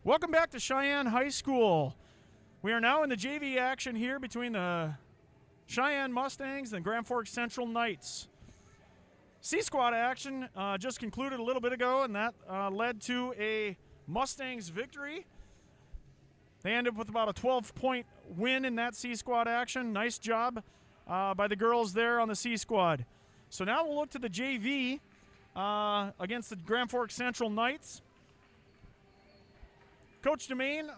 Welcome back to Cheyenne High School. We are now in the JV action here between the Cheyenne Mustangs and Grand Forks Central Knights. C-Squad action just concluded a little bit ago, and that led to a Mustangs victory. They ended up with about a 12-point win in that C-Squad action. Nice job by the girls there on the C-Squad. So now we'll look to the JV against the Grand Forks Central Knights. Coach Demain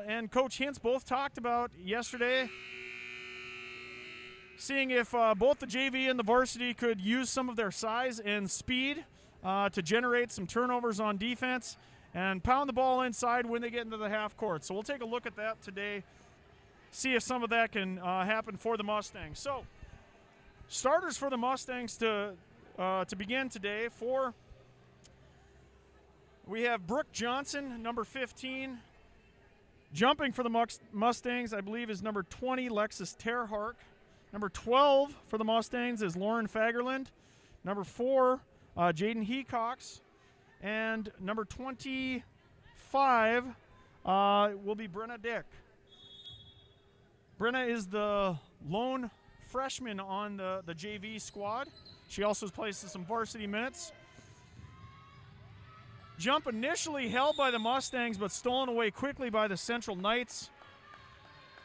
and Coach Hintz both talked about yesterday seeing if both the JV and the varsity could use some of their size and speed to generate some turnovers on defense and pound the ball inside when they get into the half court. So we'll take a look at that today, see if some of that can happen for the Mustangs. So starters for the Mustangs to begin today. We have Brooke Johnson, number 15. Jumping for the Mustangs, I believe, is number 20, Lexus Terhark. Number 12 for the Mustangs is Lauren Fagerland. Number 4, Jaden Hecox. And number 25 will be Brenna Dick. Brenna is the lone freshman on the JV squad. She also plays some varsity minutes. Jump initially held by the Mustangs, but stolen away quickly by the Central Knights.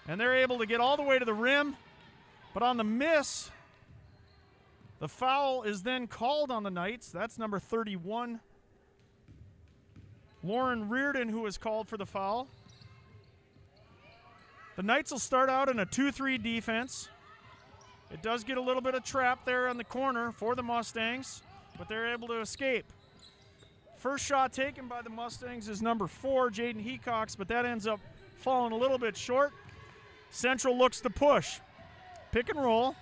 And they're able to get all the way to the rim. But on the miss, the foul is then called on the Knights. That's number 31, Lauren Reardon, who is called for the foul. The Knights will start out in a 2-3 defense. It does get a little bit of trap there on the corner for the Mustangs, but they're able to escape. First shot taken by the Mustangs is number 4, Jaden Hecox, but that ends up falling a little bit short. Central looks to push. Pick and roll.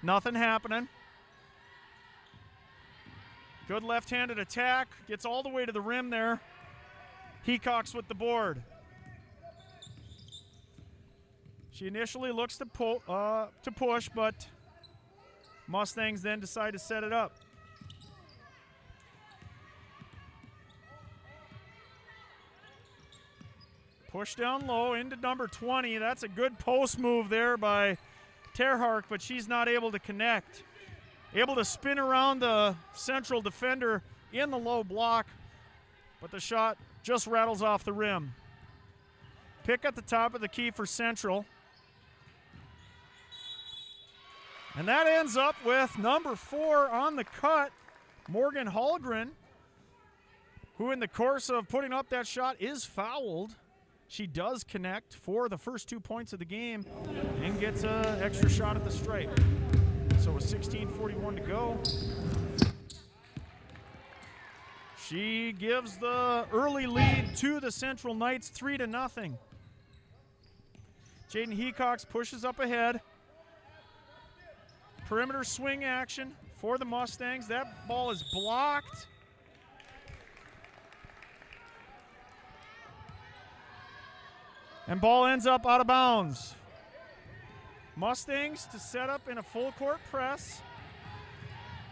Nothing happening. Good left-handed attack. Gets all the way to the rim there. Hecox with the board. She initially looks to push, but Mustangs then decide to set it up. Push down low into number 20. That's a good post move there by Terhark, but she's not able to connect. Able to spin around the Central defender in the low block, but the shot just rattles off the rim. Pick at the top of the key for Central. And that ends up with number 4 on the cut, Morgan Hallgren, who in the course of putting up that shot is fouled. She does connect for the first 2 points of the game and gets an extra shot at the stripe. So with 16:41 to go, she gives the early lead to the Central Knights 3-0. Jaden Hecox pushes up ahead. Perimeter swing action for the Mustangs. That ball is blocked. And ball ends up out of bounds. Mustangs to set up in a full court press.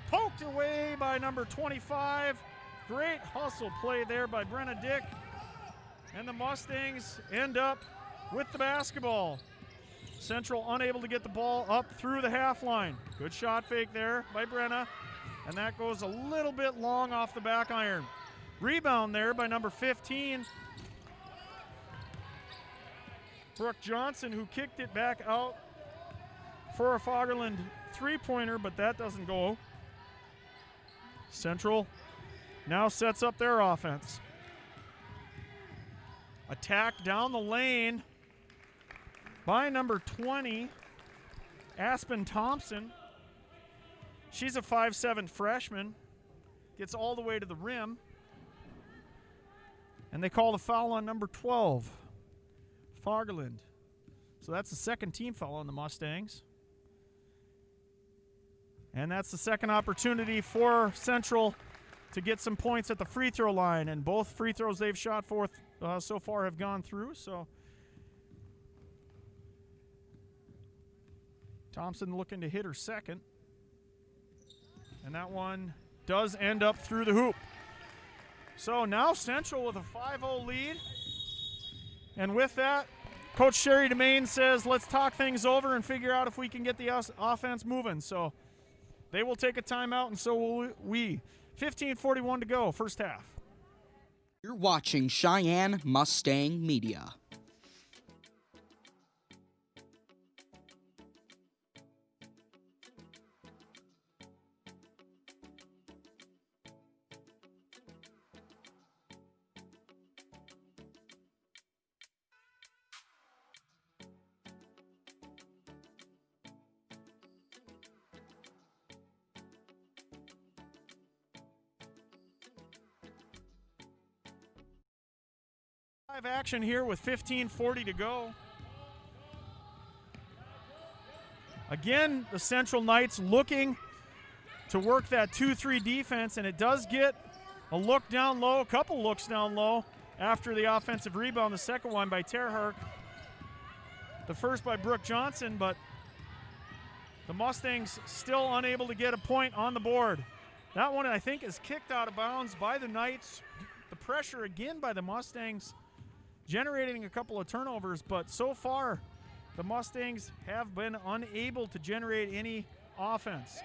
Poked away by number 25. Great hustle play there by Brenna Dick. And the Mustangs end up with the basketball. Central unable to get the ball up through the half line. Good shot fake there by Brenna. And that goes a little bit long off the back iron. Rebound there by number 15. Brooke Johnson, who kicked it back out for a Fagerland three-pointer, but that doesn't go. Central now sets up their offense. Attack down the lane by number 20, Aspen Thompson. She's a 5'7" freshman. Gets all the way to the rim. And they call the foul on number 12. Fagerland. So that's the second team foul on the Mustangs. And that's the second opportunity for Central to get some points at the free throw line. And both free throws they've shot for so far have gone through. So Thompson looking to hit her second. And that one does end up through the hoop. So now Central with a 5-0 lead. And with that, Coach Sherry Domain says, let's talk things over and figure out if we can get the offense moving. So they will take a timeout, and so will we. 15:41 to go, first half. You're watching Cheyenne Mustang Media. Action here with 15:40 to go. Again, the Central Knights looking to work that 2-3 defense, and it does get a look down low, a couple looks down low after the offensive rebound, the second one by Terhark, the first by Brooke Johnson, but the Mustangs still unable to get a point on the board. That one, I think, is kicked out of bounds by the Knights. The pressure again by the Mustangs generating a couple of turnovers, but so far the Mustangs have been unable to generate any offense.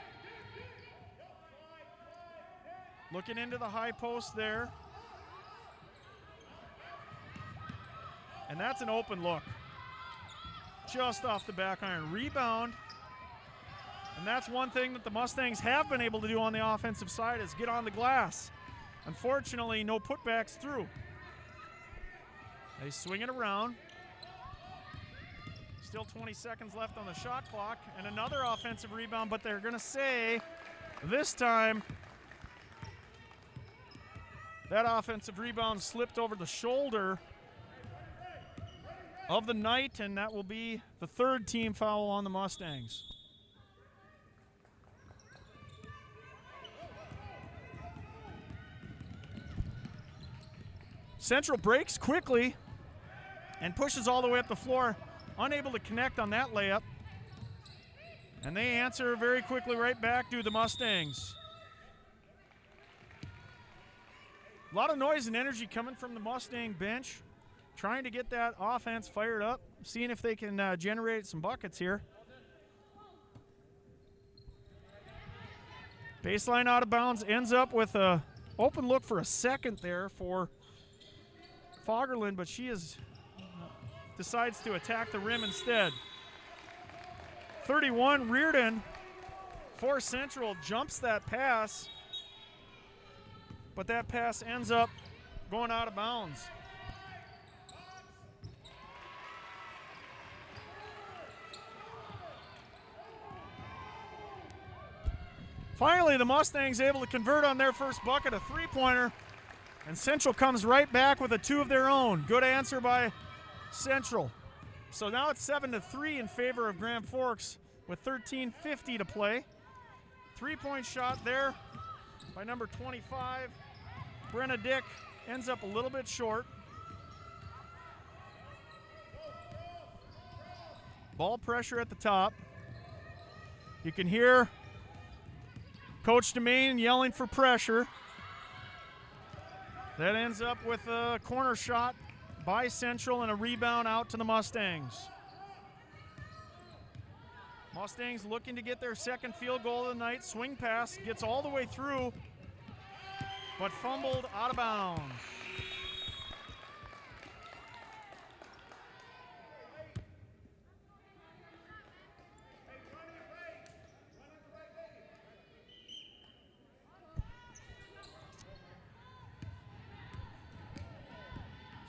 Looking into the high post there. And that's an open look. Just off the back iron. Rebound. And that's one thing that the Mustangs have been able to do on the offensive side is get on the glass. Unfortunately, no putbacks through. They swing it around. Still 20 seconds left on the shot clock. And another offensive rebound, but they're going to say this time that offensive rebound slipped over the shoulder of the Knight, and that will be the third team foul on the Mustangs. Central breaks quickly and pushes all the way up the floor, unable to connect on that layup. And they answer very quickly right back to the Mustangs. A lot of noise and energy coming from the Mustang bench, trying to get that offense fired up, seeing if they can generate some buckets here. Baseline out of bounds, ends up with a open look for a second there for Fagerlund, but she decides to attack the rim instead. 31, Reardon for Central jumps that pass, but that pass ends up going out of bounds. Finally, the Mustangs able to convert on their first bucket, a three-pointer, and Central comes right back with a two of their own. Good answer by Central. So now it's 7-3 in favor of Grand Forks with 13:50 to play. Three-point shot there by number 25. Brenna Dick ends up a little bit short. Ball pressure at the top. You can hear Coach Domain yelling for pressure. That ends up with a corner shot by Central and a rebound out to the Mustangs. Mustangs looking to get their second field goal of the night. Swing pass, gets all the way through, but fumbled out of bounds.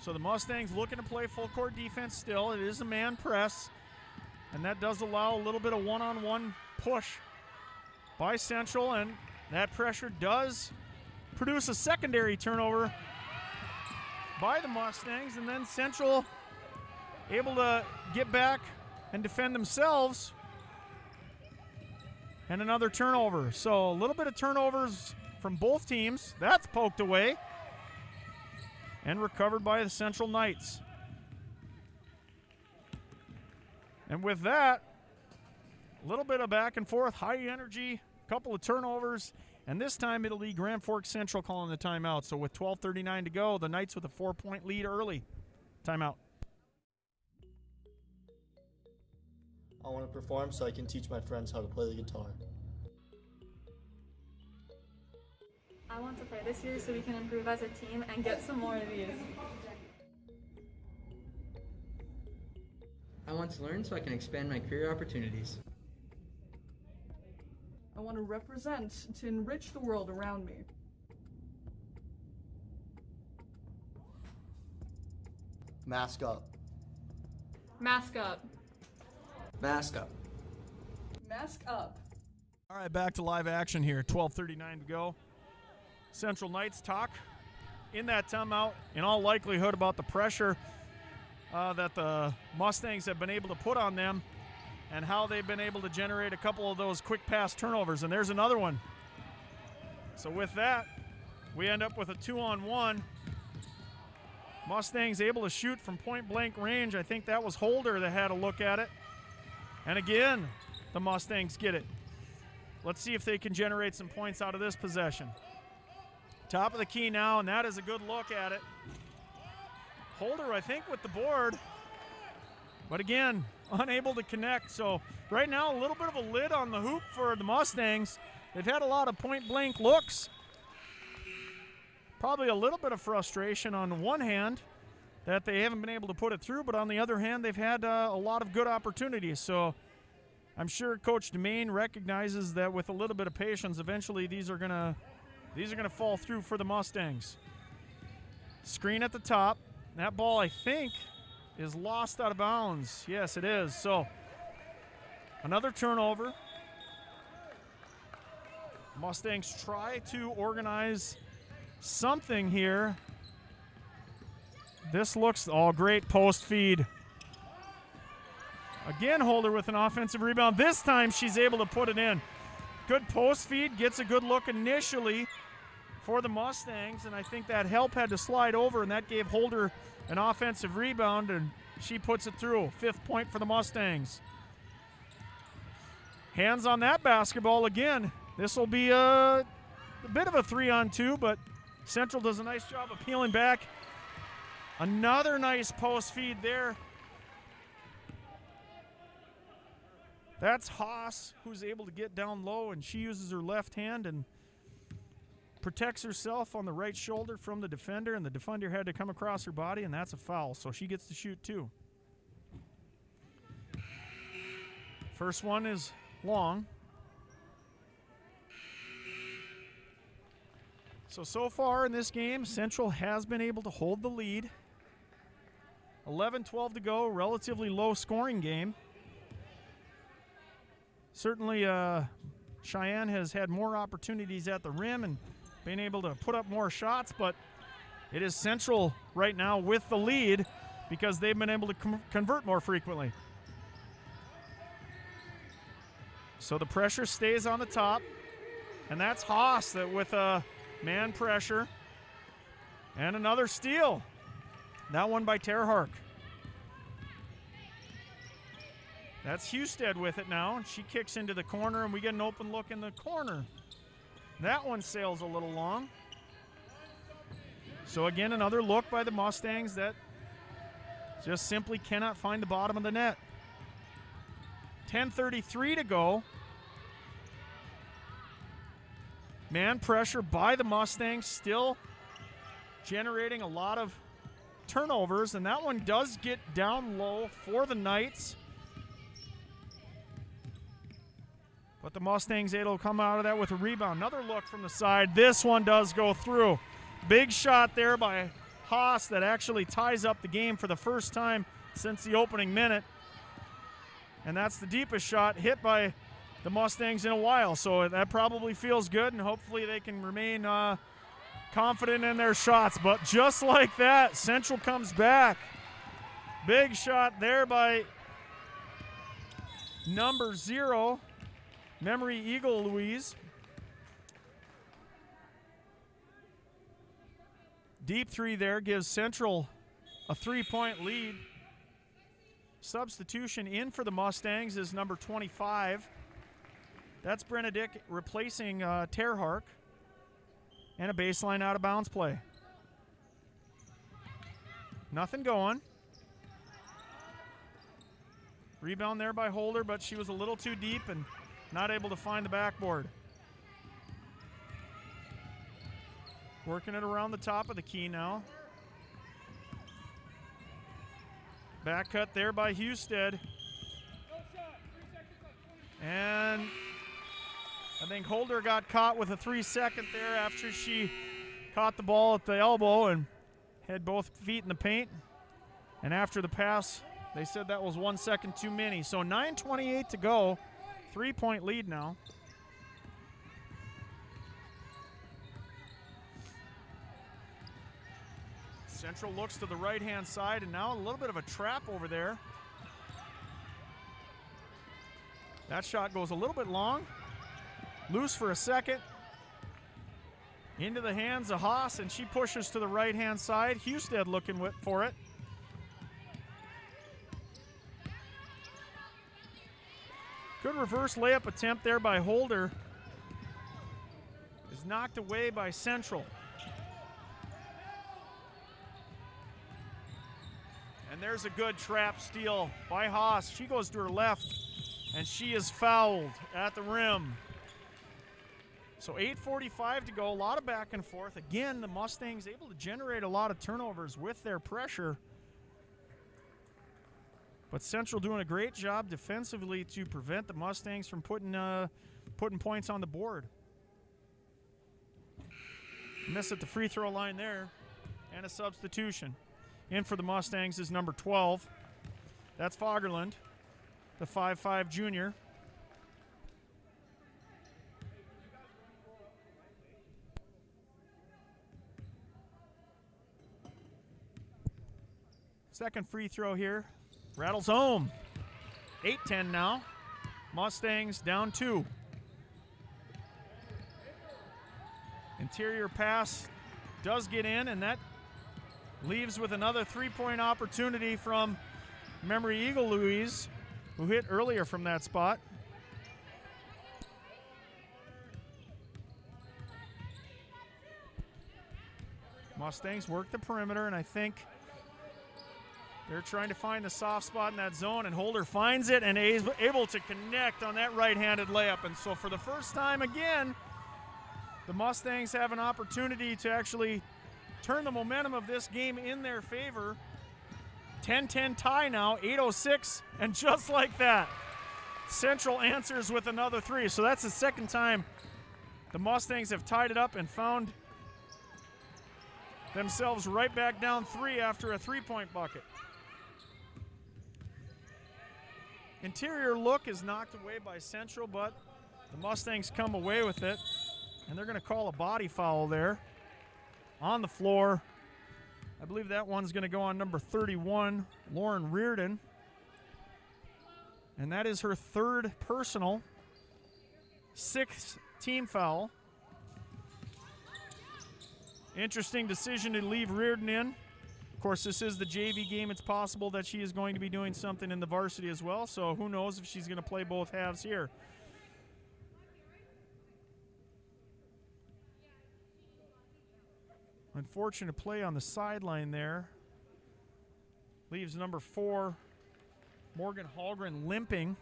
So the Mustangs looking to play full court defense still. It is a man press, and that does allow a little bit of one-on-one push by Central, and that pressure does produce a secondary turnover by the Mustangs, and then Central able to get back and defend themselves, and another turnover. So a little bit of turnovers from both teams. That's poked away and recovered by the Central Knights. And with that, a little bit of back and forth, high energy, couple of turnovers, And this time it'll be Grand Forks Central calling the timeout. So with 12:39 to go, the Knights with a 4-point lead early. Timeout. I want to perform so I can teach my friends how to play the guitar. I want to play this year so we can improve as a team and get some more of these. I want to learn so I can expand my career opportunities. I want to represent to enrich the world around me. Mask up. Mask up. Mask up. Mask up. All right, back to live action here. 12:39 to go. Central Knights talk in that timeout, in all likelihood, about the pressure that the Mustangs have been able to put on them and how they've been able to generate a couple of those quick pass turnovers. And there's another one. So with that, we end up with a 2-on-1. Mustangs able to shoot from point-blank range. I think that was Holder that had a look at it. And again, the Mustangs get it. Let's see if they can generate some points out of this possession. Top of the key now, and that is a good look at it. Holder, I think, with the board. But again, unable to connect. So right now, a little bit of a lid on the hoop for the Mustangs. They've had a lot of point-blank looks. Probably a little bit of frustration on one hand that they haven't been able to put it through, but on the other hand, they've had a lot of good opportunities. So I'm sure Coach Demain recognizes that with a little bit of patience, eventually these are gonna fall through for the Mustangs. Screen at the top. That ball, I think, is lost out of bounds. Yes, it is. So another turnover. Mustangs try to organize something here. This looks, great post feed. Again, Holder with an offensive rebound. This time she's able to put it in. Good post feed, gets a good look initially for the Mustangs, and I think that help had to slide over, and that gave Holder an offensive rebound, and she puts it through. 5th point for the Mustangs. Hands on that basketball again. This will be a bit of a 3-on-2, but Central does a nice job of peeling back. Another nice post feed there. That's Haas, who's able to get down low, and she uses her left hand and protects herself on the right shoulder from the defender, and the defender had to come across her body, and that's a foul, so she gets to shoot too. First one is long. So far in this game, Central has been able to hold the lead. 11-12 to go, relatively low scoring game. Certainly Cheyenne has had more opportunities at the rim and been able to put up more shots, but it is Central right now with the lead because they've been able to convert more frequently. So the pressure stays on the top, and that's Haas that with a man pressure and another steal. That one by Terhark. That's Husted with it now, and she kicks into the corner, and we get an open look in the corner. That one sails a little long. So again, another look by the Mustangs that just simply cannot find the bottom of the net. 10:33 to go. Man pressure by the Mustangs, still generating a lot of turnovers, and that one does get down low for the Knights. But the Mustangs able to come out of that with a rebound. Another look from the side. This one does go through. Big shot there by Haas that actually ties up the game for the first time since the opening minute. And that's the deepest shot hit by the Mustangs in a while. So that probably feels good, and hopefully they can remain confident in their shots. But just like that, Central comes back. Big shot there by number 0. Memory Eagle Louise. Deep three there gives Central a 3-point lead. Substitution in for the Mustangs is number 25. That's Brenedick replacing Terhark. And a baseline out of bounds play. Nothing going. Rebound there by Holder, but she was a little too deep and not able to find the backboard. Working it around the top of the key now. Back cut there by Husted. And I think Holder got caught with a 3-second there after she caught the ball at the elbow and had both feet in the paint. And after the pass, they said that was 1 second too many. So 9:28 to go, 3-point lead now. Central looks to the right-hand side, and now a little bit of a trap over there. That shot goes a little bit long. Loose for a second. Into the hands of Haas, and she pushes to the right-hand side. Husted looking for it. Good reverse layup attempt there by Holder. Is knocked away by Central. And there's a good trap steal by Haas. She goes to her left, and she is fouled at the rim. So 8:45 to go, a lot of back and forth. Again, the Mustangs able to generate a lot of turnovers with their pressure. But Central doing a great job defensively to prevent the Mustangs from putting points on the board. Miss at the free throw line there, and a substitution. In for the Mustangs is number 12. That's Fagerland, the 5'5" junior. Second free throw here. Rattles home. 8-10 now. Mustangs down 2. Interior pass does get in, and that leaves with another 3-point opportunity from Memory Eagle Louise, who hit earlier from that spot. Mustangs work the perimeter, and I think they're trying to find the soft spot in that zone, and Holder finds it and is able to connect on that right-handed layup. And so for the first time again, the Mustangs have an opportunity to actually turn the momentum of this game in their favor. 10-10 tie now, 8:06, and just like that, Central answers with another 3. So that's the second time the Mustangs have tied it up and found themselves right back down 3 after a 3-point bucket. Interior look is knocked away by Central, but the Mustangs come away with it, and they're going to call a body foul there on the floor. I believe that one's going to go on number 31, Lauren Reardon. And that is her 3rd personal, 6th team foul. Interesting decision to leave Reardon in. Of course, this is the JV game. It's possible that she is going to be doing something in the varsity as well, so who knows if she's going to play both halves here. Unfortunate play on the sideline there. Leaves number 4, Morgan Hallgren, limping.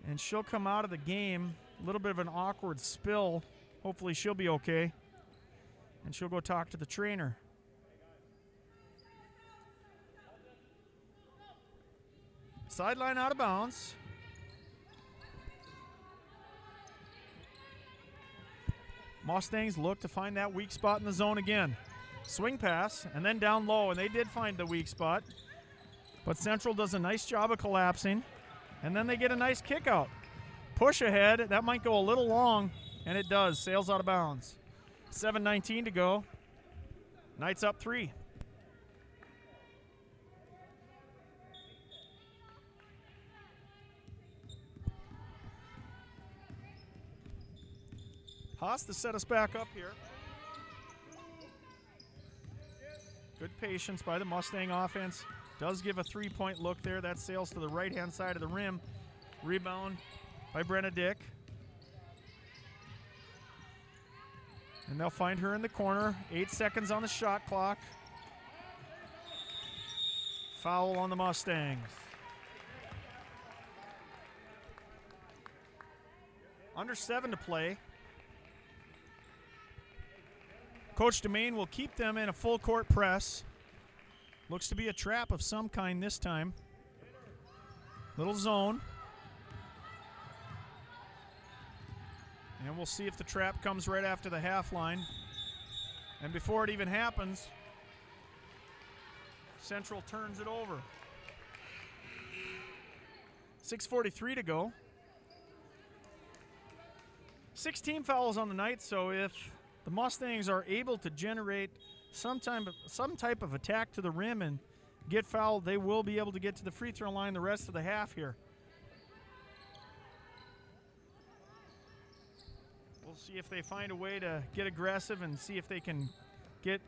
And she'll come out of the game. A little bit of an awkward spill. Hopefully she'll be okay. And she'll go talk to the trainer. Sideline out of bounds. Mustangs look to find that weak spot in the zone again. Swing pass, and then down low, and they did find the weak spot. But Central does a nice job of collapsing, and then they get a nice kick out. Push ahead, that might go a little long, and it does. Sails out of bounds. 7:19 to go. Knights up 3. Haas to set us back up here. Good patience by the Mustang offense. Does give a 3-point look there. That sails to the right-hand side of the rim. Rebound by Brenna Dick. And they'll find her in the corner. 8 seconds on the shot clock. Foul on the Mustangs. Under 7 to play. Coach Demain will keep them in a full court press. Looks to be a trap of some kind this time. Little zone. And we'll see if the trap comes right after the half line. And before it even happens, Central turns it over. 6:43 to go. 16 fouls on the night, so if the Mustangs are able to generate some type of attack to the rim and get fouled, they will be able to get to the free throw line the rest of the half here. We'll see if they find a way to get aggressive and see if they can get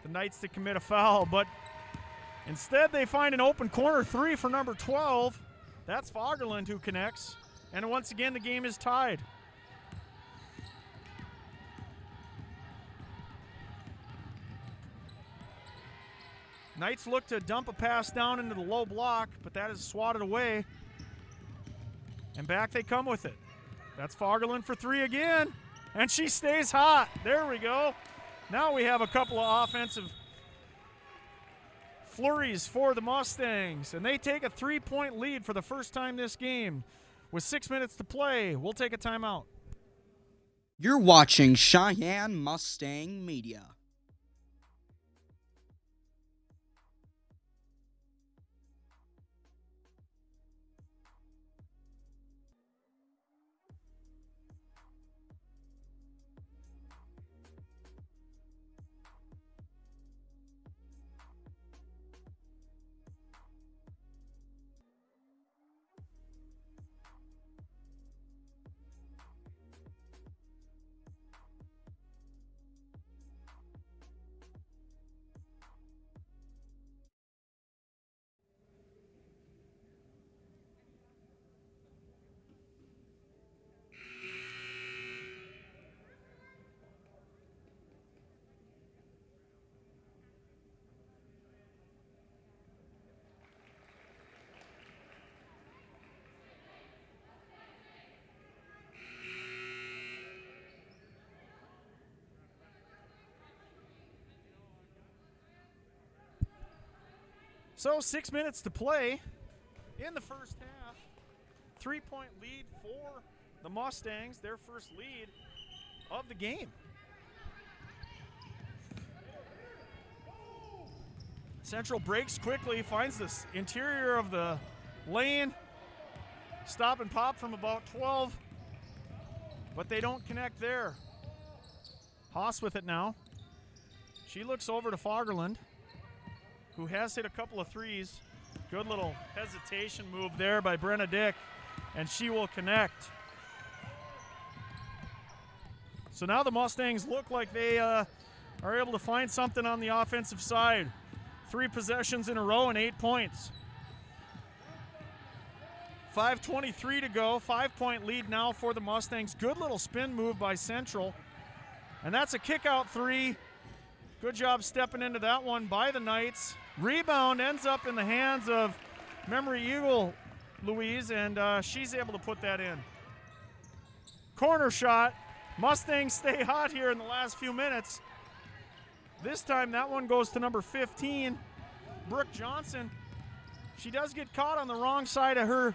the Knights to commit a foul. But instead, they find an open corner 3 for number 12. That's Fagerlund who connects. And once again, the game is tied. Knights look to dump a pass down into the low block, but that is swatted away. And back they come with it. That's Fagerlund for 3 again, and she stays hot. There we go. Now we have a couple of offensive flurries for the Mustangs, and they take a 3-point lead for the first time this game. With 6 minutes to play, we'll take a timeout. You're watching Cheyenne Mustang Media. So 6 minutes to play in the first half. 3-point lead for the Mustangs, their first lead of the game. Central breaks quickly, finds this interior of the lane. Stop and pop from about 12, but they don't connect there. Haas with it now. She looks over to Fagerlund, who has hit a couple of threes. Good little hesitation move there by Brenna Dick, and she will connect. So now the Mustangs look like they are able to find something on the offensive side. 3 possessions in a row and 8 points. 5:23 to go, 5-point lead now for the Mustangs. Good little spin move by Central, and that's a kick-out 3. Good job stepping into that one by the Knights. Rebound ends up in the hands of Memory Eagle Louise, and she's able to put that in. Corner shot. Mustangs stay hot here in the last few minutes. This time that one goes to number 15, Brooke Johnson. She does get caught on the wrong side of her.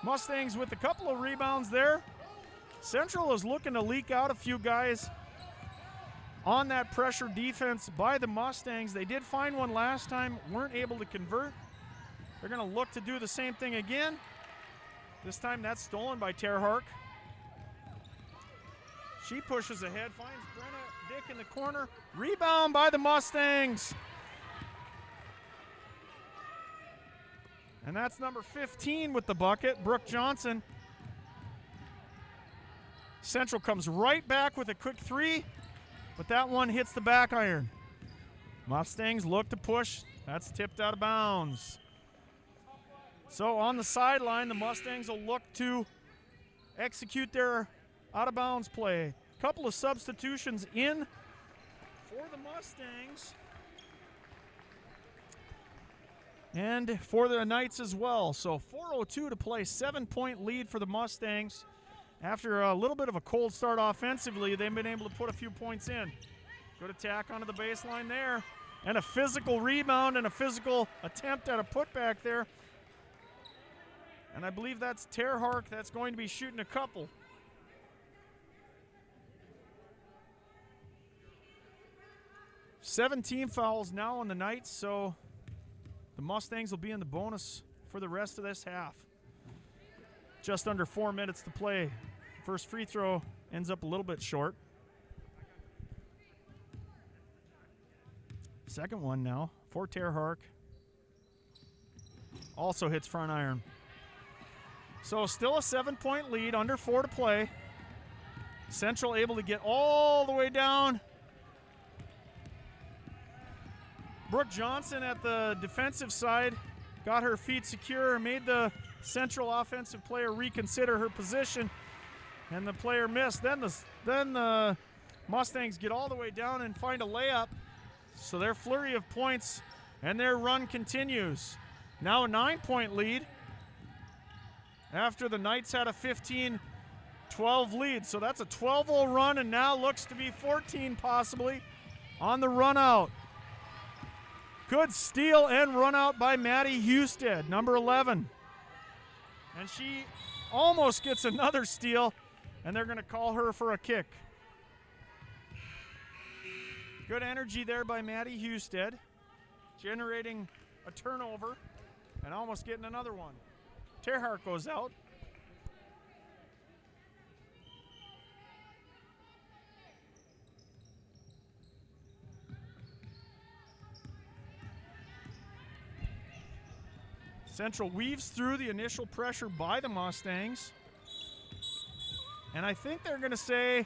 Mustangs with a couple of rebounds there. Central is looking to leak out a few guys on that pressure defense by the Mustangs. They did find one last time, weren't able to convert. They're going to look to do the same thing again. This time that's stolen by Terhark. She pushes ahead, finds Brenna Dick in the corner. Rebound by the Mustangs. And that's number 15 with the bucket, Brooke Johnson. Central comes right back with a quick 3. but that one hits the back iron. Mustangs look to push. That's tipped out of bounds. So on the sideline, the Mustangs will look to execute their out-of-bounds play. Couple of substitutions in for the Mustangs. And for the Knights as well. So 4:02 to play, 7-point lead for the Mustangs. After a little bit of a cold start offensively, they've been able to put a few points in. Good attack onto the baseline there. And a physical rebound and a physical attempt at a putback there. And I believe that's Terhark that's going to be shooting a couple. Seven team fouls now on the Knights, so the Mustangs will be in the bonus for the rest of this half. Just under 4 minutes to play. First free throw ends up a little bit short. Second one now for Terhark. Also hits front iron. So still a 7-point lead, under 4 to play. Central able to get all the way down. Brooke Johnson at the defensive side got her feet secure, made the Central offensive player reconsider her position, and the player missed. Then the Mustangs get all the way down and find a layup. So their flurry of points and their run continues. Now a 9-point lead after the Knights had a 15-12 lead. So that's a 12-0 run, and now looks to be 14 possibly on the run out. Good steal and run out by Maddie Husted, number 11. And she almost gets another steal, and they're going to call her for a kick. Good energy there by Maddie Husted, generating a turnover and almost getting another one. Terhark goes out. Central weaves through the initial pressure by the Mustangs. And I think they're going to say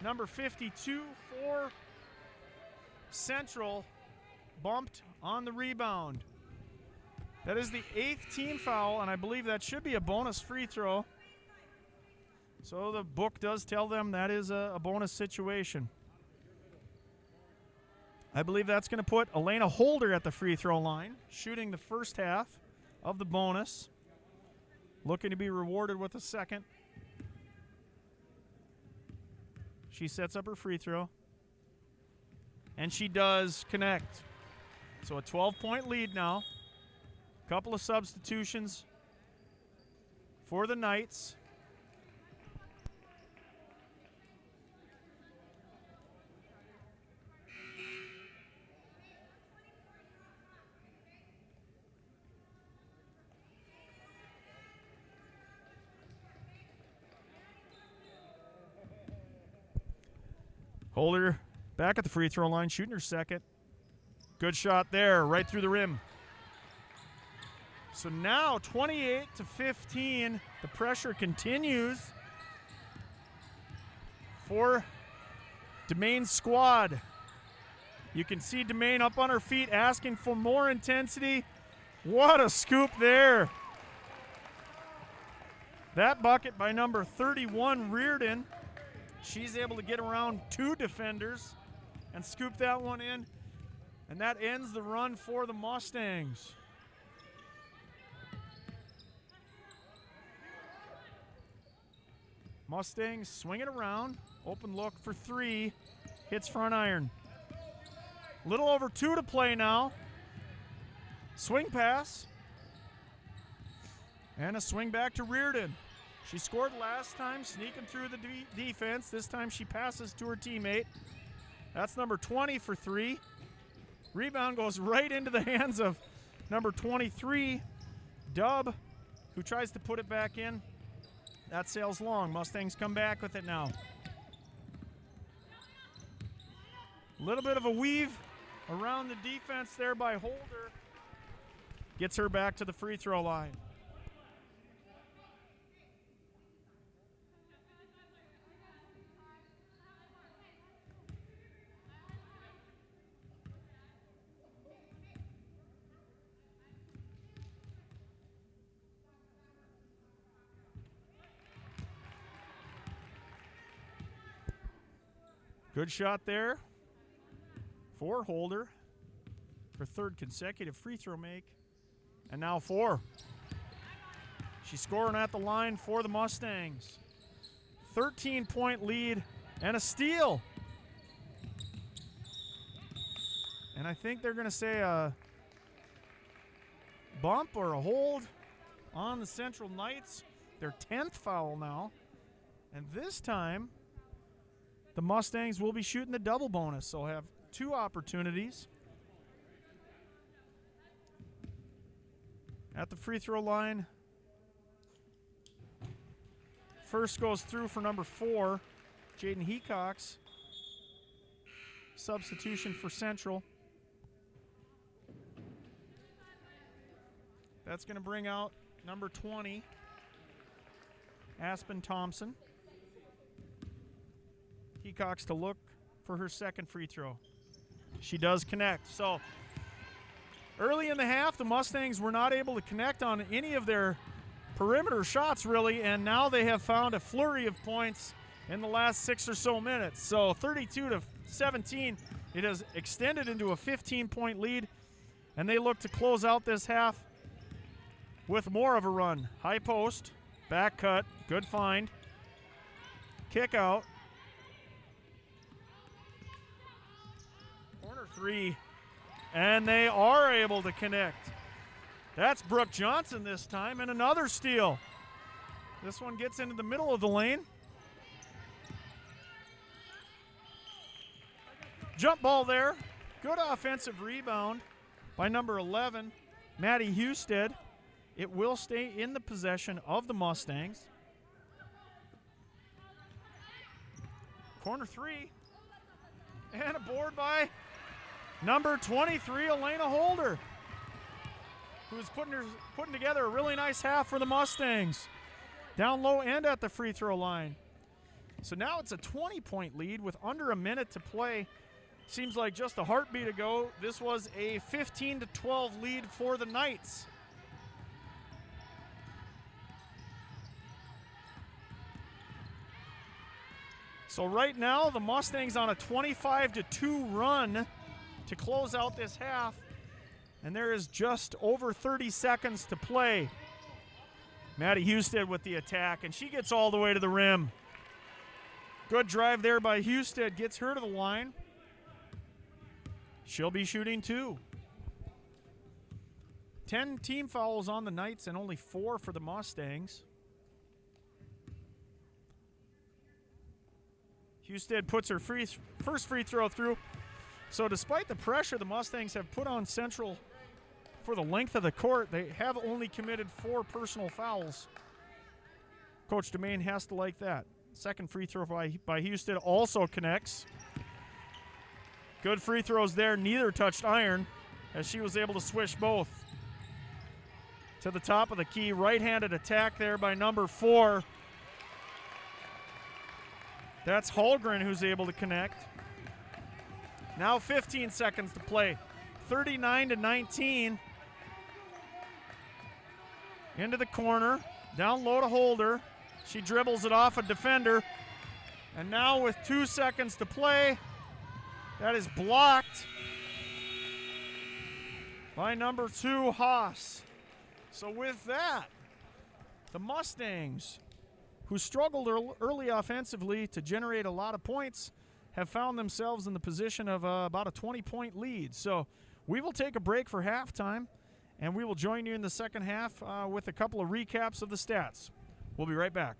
number 52 for Central bumped on the rebound. That is the 8th team foul, and I believe that should be a bonus free throw. So the book does tell them that is a bonus situation. I believe that's going to put Elena Holder at the free throw line, shooting the first half of the bonus. Looking to be rewarded with a second. She sets up her free throw. And she does connect. So a 12-point lead now. Couple of substitutions for the Knights. Holder back at the free throw line, shooting her second. Good shot there, right through the rim. So now 28-15, the pressure continues for Demain's squad. You can see Demain up on her feet asking for more intensity. What a scoop there. That bucket by number 31, Reardon. She's able to get around 2 defenders and scoop that one in. And that ends the run for the Mustangs. Mustangs swing it around. Open look for 3. Hits front iron. Little over 2 to play now. Swing pass. And a swing back to Reardon. She scored last time, sneaking through the defense. This time she passes to her teammate. That's number 20 for 3. Rebound goes right into the hands of number 23, Dub, who tries to put it back in. That sails long. Mustangs come back with it now. A little bit of a weave around the defense there by Holder. Gets her back to the free throw line. Good shot there for Holder. Her third consecutive free throw make. And now 4. She's scoring at the line for the Mustangs. 13-point lead and a steal. And I think they're going to say a bump or a hold on the Central Knights. Their 10th foul now. And this time, the Mustangs will be shooting the double bonus, so have 2 opportunities. At the free throw line, first goes through for number 4, Jaden Hecox. Substitution for Central. That's going to bring out number 20, Aspen Thompson. Hecox to look for her second free throw. She does connect. So early in the half, the Mustangs were not able to connect on any of their perimeter shots, really, and now they have found a flurry of points in the last 6 or so minutes. So 32-17, it has extended into a 15-point lead, and they look to close out this half with more of a run. High post, back cut, good find, kick out. Corner 3, and they are able to connect. That's Brooke Johnson this time, and another steal. This one gets into the middle of the lane. Jump ball there. Good offensive rebound by number 11, Maddie Husted. It will stay in the possession of the Mustangs. Corner 3, and a board by number 23, Elena Holder, who's putting together a really nice half for the Mustangs. Down low and at the free throw line. So now it's a 20-point lead with under a minute to play. Seems like just a heartbeat ago, this was a 15-12 lead for the Knights. So right now, the Mustangs on a 25-2 run to close out this half, and there is just over 30 seconds to play. Maddie Husted with the attack, and she gets all the way to the rim. Good drive there by Husted, gets her to the line. She'll be shooting 2. 10 team fouls on the Knights and only 4 for the Mustangs. Husted puts her first free throw through. So despite the pressure the Mustangs have put on Central for the length of the court, they have only committed 4 personal fouls. Coach Domain has to like that. Second free throw by Husted also connects. Good free throws there. Neither touched iron as she was able to swish both. To the top of the key, right-handed attack there by number 4. That's Holgren who's able to connect. Now 15 seconds to play. 39-19. Into the corner. Down low to Holder. She dribbles it off a defender. And now with 2 seconds to play, that is blocked by number 2, Haas. So with that, the Mustangs, who struggled early offensively to generate a lot of points, have found themselves in the position of about a 20-point lead. So we will take a break for halftime, and we will join you in the second half with a couple of recaps of the stats. We'll be right back.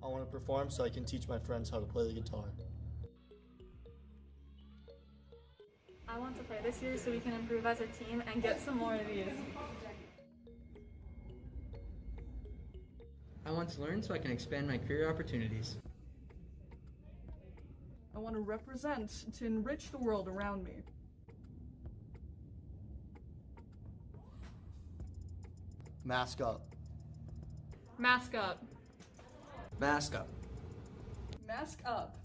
I want to perform so I can teach my friends how to play the guitar. I want to play this year so we can improve as a team and get some more of these. I want to learn so I can expand my career opportunities. I want to represent to enrich the world around me. Mask up. Mask up. Mask up. Mask up.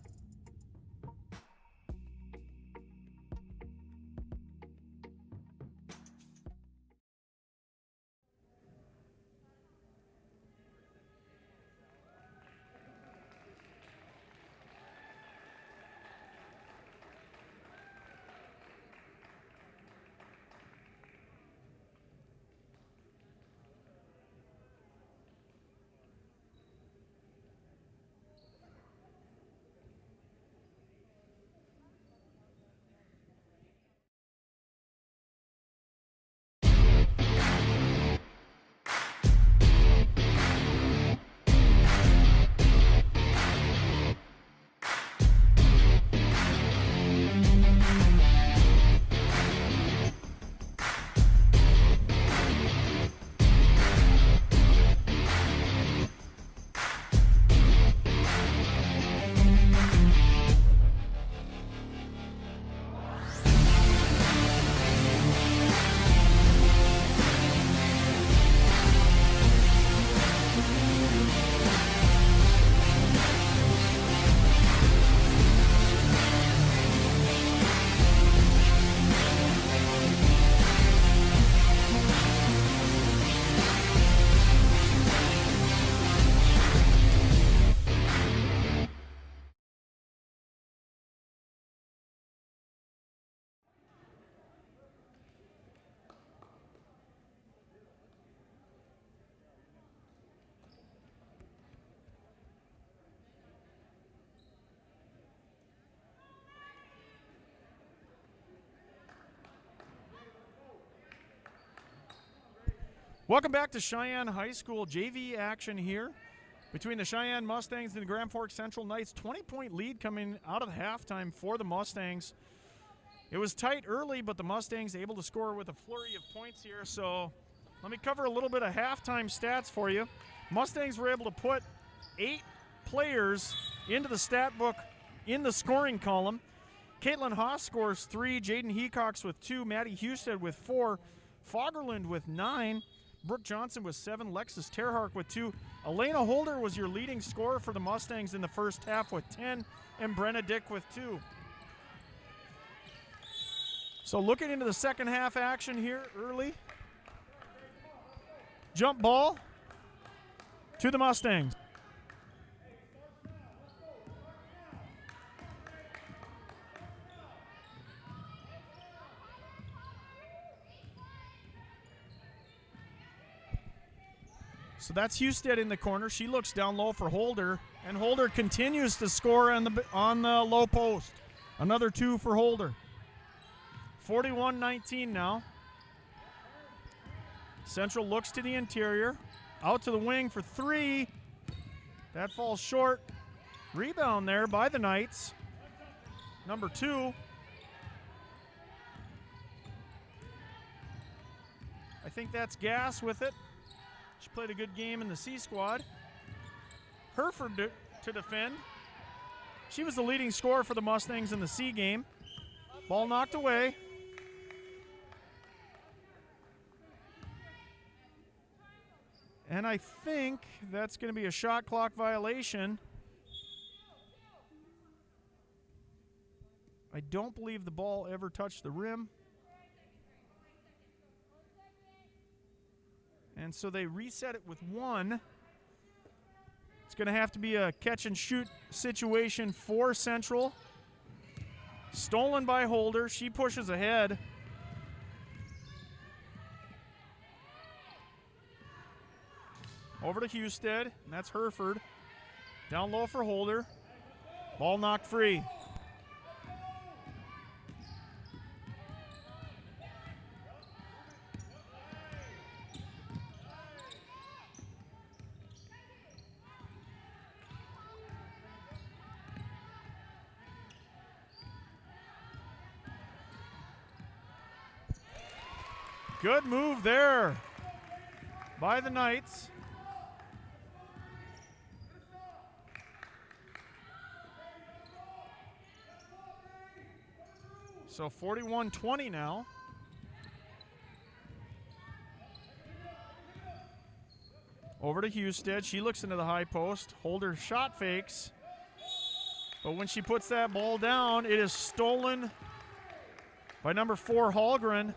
Welcome back to Cheyenne High School. JV action here between the Cheyenne Mustangs and the Grand Forks Central Knights. 20-point lead coming out of halftime for the Mustangs. It was tight early, but the Mustangs able to score with a flurry of points here. So let me cover a little bit of halftime stats for you. Mustangs were able to put 8 players into the stat book in the scoring column. Caitlin Haas scores 3, Jaden Hecox with 2, Maddie Husted with 4, Fagerland with 9, Brooke Johnson with 7, Lexus Terhark with 2. Elena Holder was your leading scorer for the Mustangs in the first half with 10, and Brenna Dick with 2. So looking into the second half action here early. Jump ball to the Mustangs. So that's Husted in the corner. She looks down low for Holder, and Holder continues to score on the low post. Another 2 for Holder. 41-19 now. Central looks to the interior. Out to the wing for 3. That falls short. Rebound there by the Knights. Number 2. I think that's Gass with it. She played a good game in the C squad. Herford to defend. She was the leading scorer for the Mustangs in the C game. Ball knocked away. And I think that's going to be a shot clock violation. I don't believe the ball ever touched the rim. And so they reset it with 1. It's going to have to be a catch and shoot situation for Central. Stolen by Holder. She pushes ahead. Over to Husted, and that's Herford. Down low for Holder. Ball knocked free. Good move there by the Knights. So 41-20 now. Over to Husted. She looks into the high post. Holder shot fakes. But when she puts that ball down, it is stolen by number 4, Hallgren.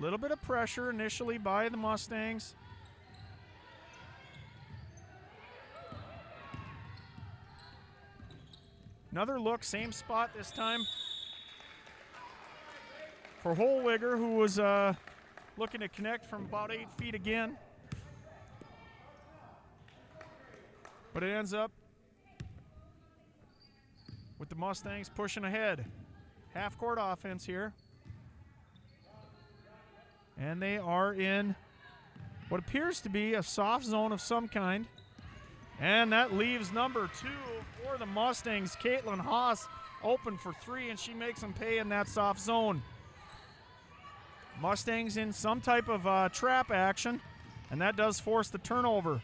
Little bit of pressure initially by the Mustangs. Another look, same spot this time for Holwiger, who was looking to connect from about 8 feet again. But it ends up with the Mustangs pushing ahead. Half-court offense here. And they are in what appears to be a soft zone of some kind. And that leaves number 2 for the Mustangs, Caitlin Haas, open for 3, and she makes them pay in that soft zone. Mustangs in some type of trap action, and that does force the turnover.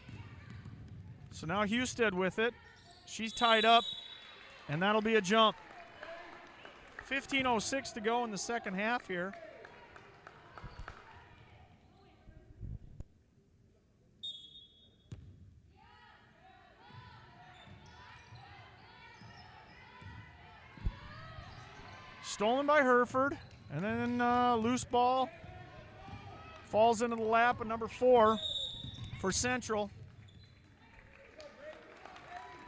So now Husted with it. She's tied up, and that'll be a jump. 15:06 to go in the second half here. Stolen by Hereford, and then loose ball falls into the lap of number 4 for Central.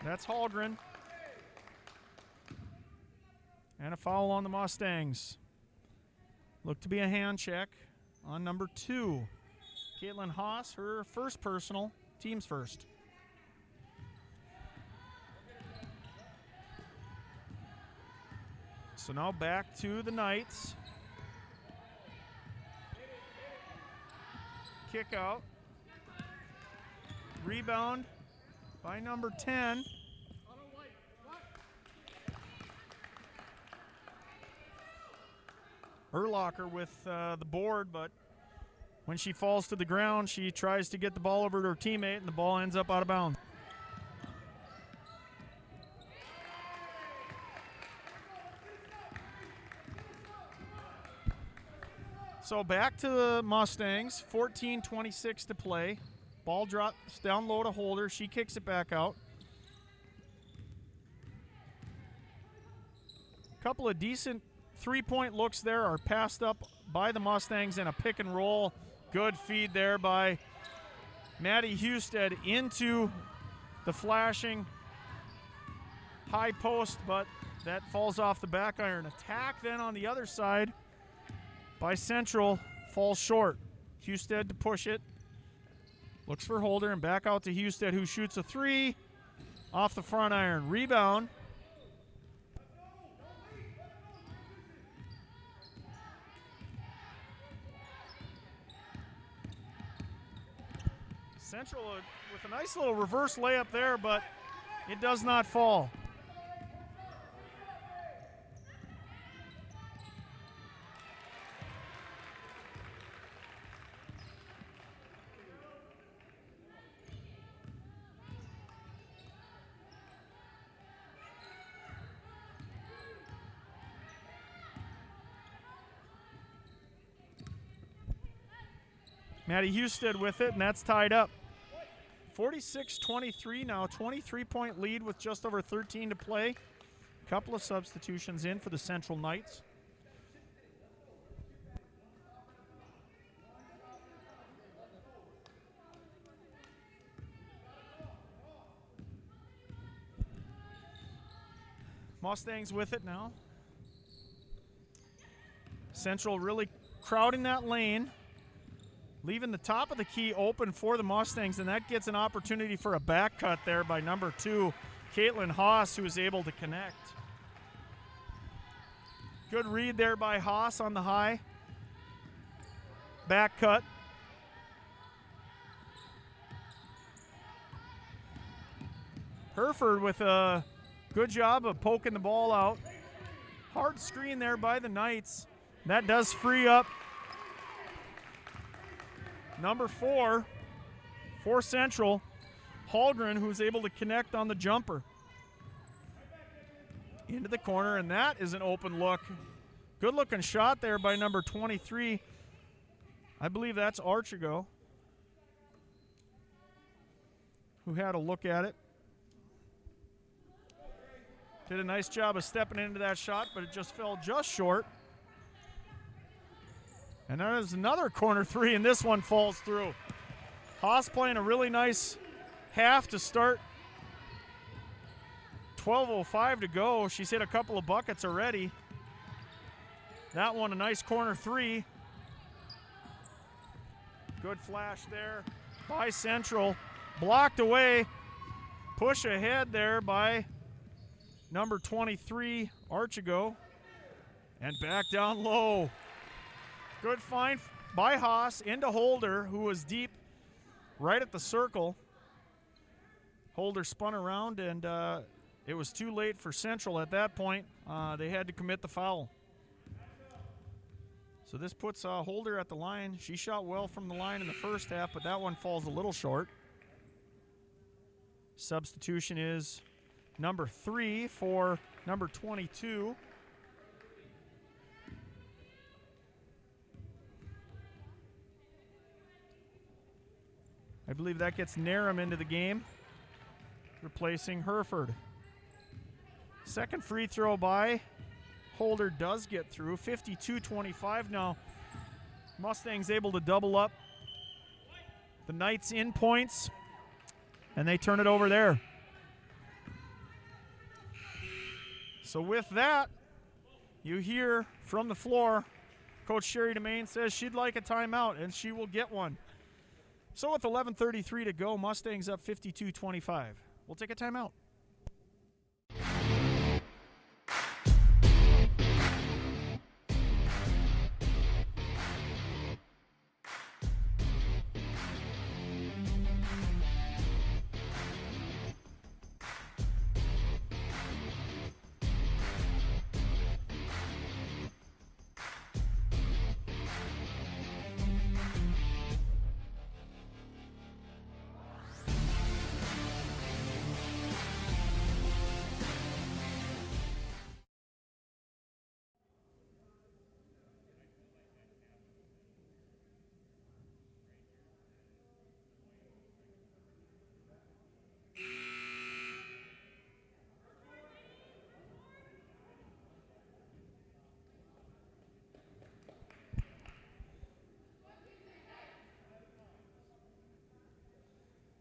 That's Hallgren. And a foul on the Mustangs. Look to be a hand check on number 2. Caitlin Haas, her first personal, team's first. So now back to the Knights. Kick out. Rebound by number 10. Urlacher with the board, but when she falls to the ground, she tries to get the ball over to her teammate, and the ball ends up out of bounds. So back to the Mustangs, 14:26 to play. Ball drops down low to Holder. She kicks it back out. Couple of decent three-point looks there are passed up by the Mustangs in a pick and roll. Good feed there by Maddie Husted into the flashing high post, but that falls off the back iron. Attack then on the other side by Central, falls short. Husted to push it. Looks for Holder and back out to Husted, who shoots a 3 off the front iron. Rebound. Central with a nice little reverse layup there, but it does not fall. Maddie Husted with it, and that's tied up. 46-23 now, 23-point lead with just over 13 to play. Couple of substitutions in for the Central Knights. Mustangs with it now. Central really crowding that lane, leaving the top of the key open for the Mustangs, and that gets an opportunity for a back cut there by number 2, Caitlin Haas, who is able to connect. Good read there by Haas on the high. Back cut. Hereford with a good job of poking the ball out. Hard screen there by the Knights. That does free up number 4 for Central, Hallgren, who's able to connect on the jumper. Into the corner, and that is an open look. Good looking shot there by number 23. I believe that's Archigo, who had a look at it. Did a nice job of stepping into that shot, but it just fell just short. And there is another corner 3, and this one falls through. Haas playing a really nice half to start. 12:05 to go. She's hit a couple of buckets already. That one, a nice corner 3. Good flash there by Central. Blocked away. Push ahead there by number 23, Archigo. And back down low. Good find by Haas into Holder, who was deep right at the circle. Holder spun around, and it was too late for Central at that point. They had to commit the foul. So this puts Holder at the line. She shot well from the line in the first half, but that one falls a little short. Substitution is number 3 for number 22. I believe that gets Narum into the game, replacing Hereford. Second free throw by Holder does get through. 52-25 now. Mustangs able to double up the Knights in points, and they turn it over there. So with that, you hear from the floor, Coach Sherry Domain says she'd like a timeout, and she will get one. So with 11:33 to go, Mustangs up 52-25. We'll take a timeout.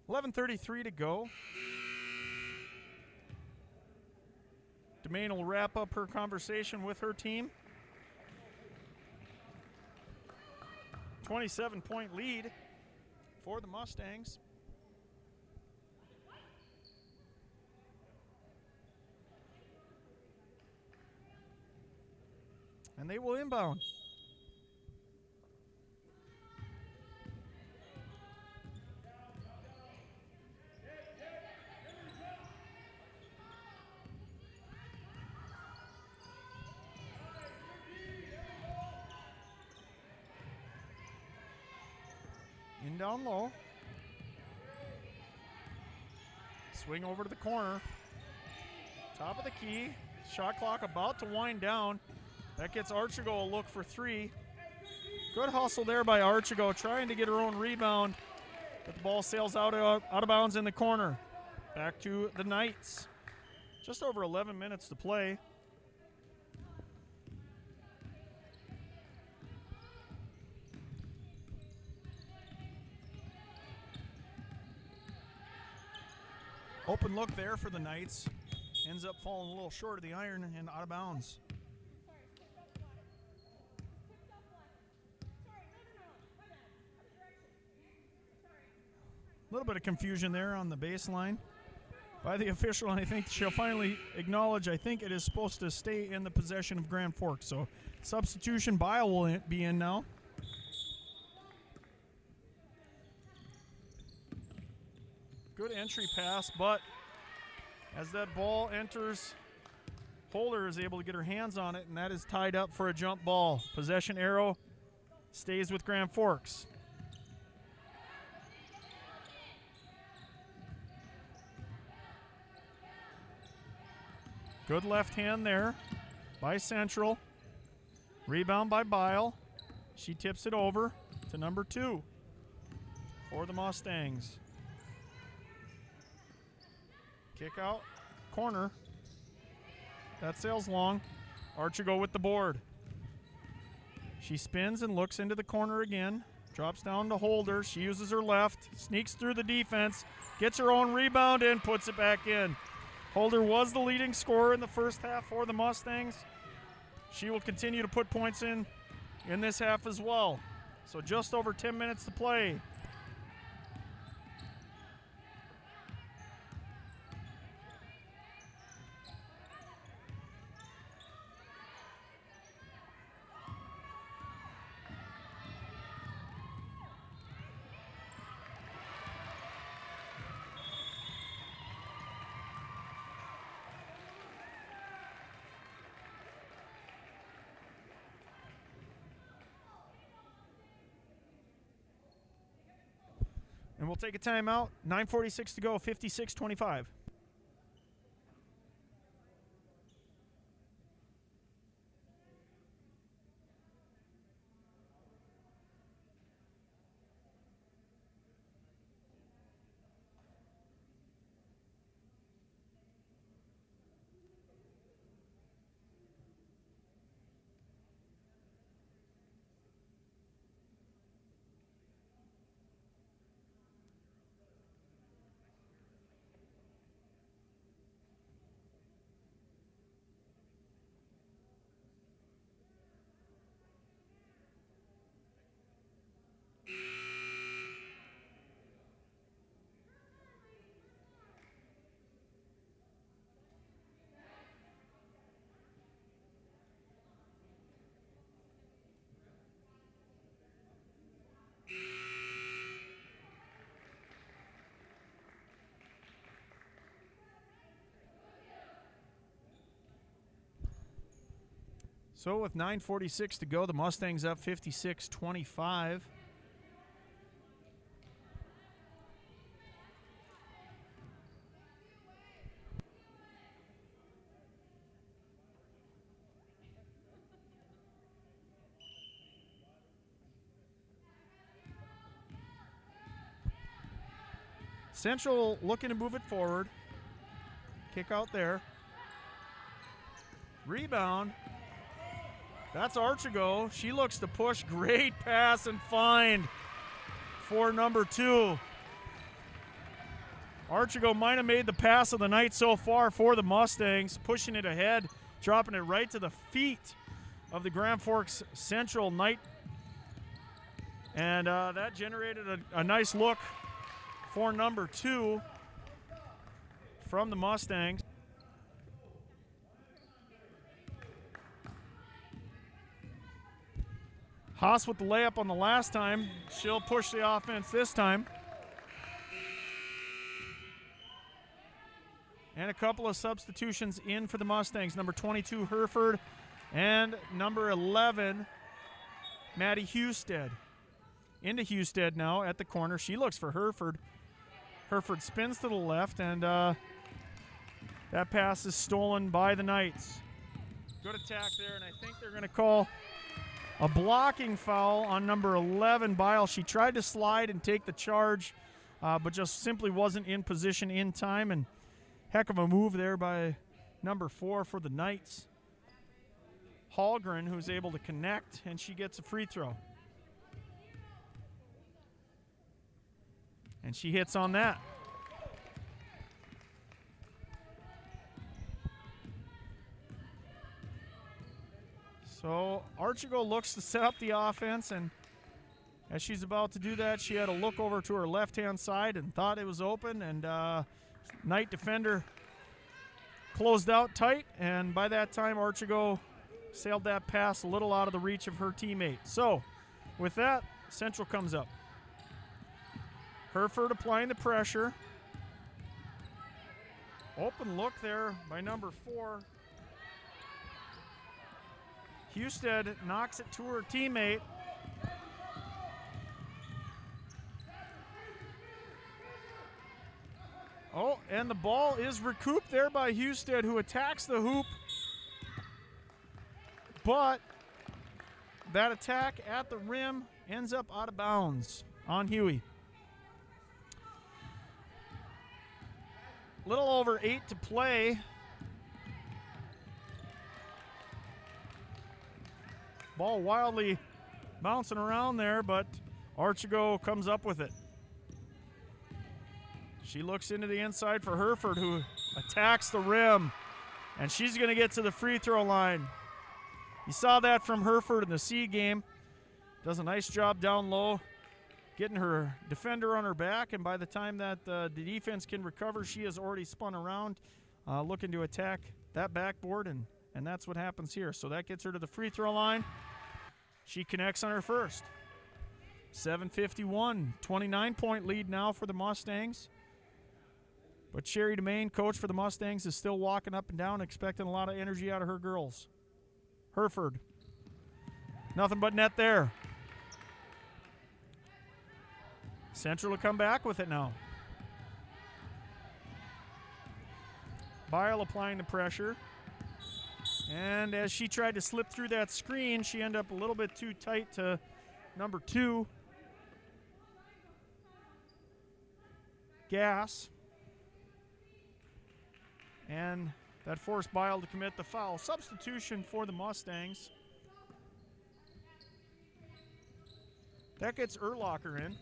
$11:33 to go. Domain will wrap up her conversation with her team. 27-point lead for the Mustangs. And they will inbound. In down low. Swing over to the corner. Top of the key. Shot clock about to wind down. That gets Archigo a look for 3. Good hustle there by Archigo, trying to get her own rebound. But the ball sails out of bounds in the corner. Back to the Knights. Just over 11 minutes to play. Open look there for the Knights. Ends up falling a little short of the iron and out of bounds. A little bit of confusion there on the baseline by the official, and I think she'll finally acknowledge, I think it is supposed to stay in the possession of Grand Forks. So substitution, Bile will be in now. Good entry pass, but As that ball enters, Holder is able to get her hands on it, and that is tied up for a jump ball. Possession arrow stays with Grand Forks. Good left hand there by Central. Rebound by Bile. She tips it over to number 2 for the Mustangs. Kick out, corner. That sails long. Archigo with the board. She spins and looks into the corner again. Drops down to Holder. She uses her left, sneaks through the defense, gets her own rebound and puts it back in. Holder was the leading scorer in the first half for the Mustangs. She will continue to put points in this half as well. So just over 10 minutes to play. And we'll take a timeout. 9:46 to go, 56-25. So with 9:46 to go, the Mustangs up 56-25. Central looking to move it forward. Kick out there. Rebound. That's Archigo. She looks to push. Great pass and find for number 2. Archigo might have made the pass of the night so far for the Mustangs, pushing it ahead, dropping it right to the feet of the Grand Forks Central Knight. And that generated a nice look for number 2 from the Mustangs. Haas with the layup on the last time. She'll push the offense this time. And a couple of substitutions in for the Mustangs. Number 22, Hereford, and number 11, Maddie Husted. Into Husted now at the corner. She looks for Hereford. Hereford spins to the left, and that pass is stolen by the Knights. Good attack there, and I think they're going to call a blocking foul on number 11, Bile. She tried to slide and take the charge, but just simply wasn't in position in time, and heck of a move there by number 4 for the Knights. Hallgren, who's able to connect, and she gets a free throw. And she hits on that. So Archigo looks to set up the offense, and as she's about to do that, she had a look over to her left-hand side and thought it was open, and Knight defender closed out tight, and by that time Archigo sailed that pass a little out of the reach of her teammate. So with that, Central comes up. Hereford applying the pressure. Open look there by number 4. Husted knocks it to her teammate. Oh, and the ball is recouped there by Husted, who attacks the hoop. But that attack at the rim ends up out of bounds on Huey. Little over 8 to play. Ball wildly bouncing around there, but Archigo comes up with it. She looks into the inside for Hereford, who attacks the rim, and she's going to get to the free throw line. You saw that from Hereford in the C game. Does a nice job down low, getting her defender on her back, and by the time that the defense can recover, she has already spun around, looking to attack that backboard, and that's what happens here. So that gets her to the free throw line. She connects on her first. 7:51, 29-point lead now for the Mustangs. But Sherry DeMaine, coach for the Mustangs, is still walking up and down, expecting a lot of energy out of her girls. Hereford. Nothing but net there. Central will come back with it now. Bile applying the pressure. And as she tried to slip through that screen, she ended up a little bit too tight to number 2. Gass. And that forced Bile to commit the foul. Substitution for the Mustangs. That gets Urlacher in.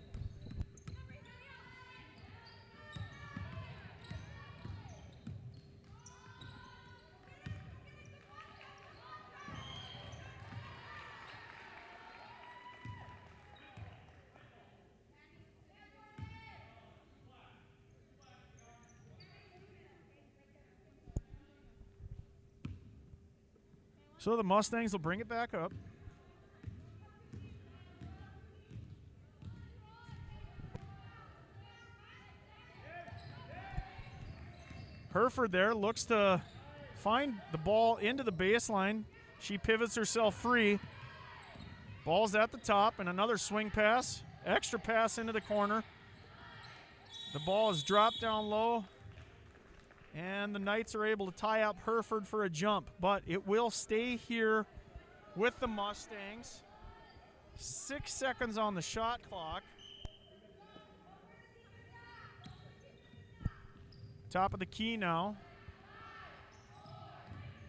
So the Mustangs will bring it back up. Hereford there looks to find the ball into the baseline. She pivots herself free. Ball's at the top, and another swing pass. Extra pass into the corner. The ball is dropped down low. And the Knights are able to tie up Hereford for a jump, but it will stay here with the Mustangs. 6 seconds on the shot clock. Top of the key now.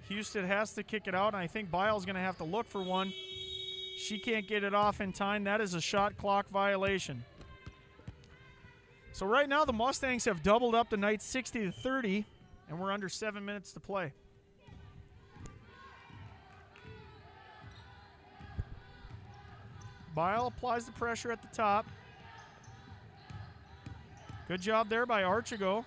Houston has to kick it out, and I think Bile's going to have to look for one. She can't get it off in time. That is a shot clock violation. So right now the Mustangs have doubled up the Knights 60-30. And we're under 7 minutes to play. Bile applies the pressure at the top. Good job there by Archigo.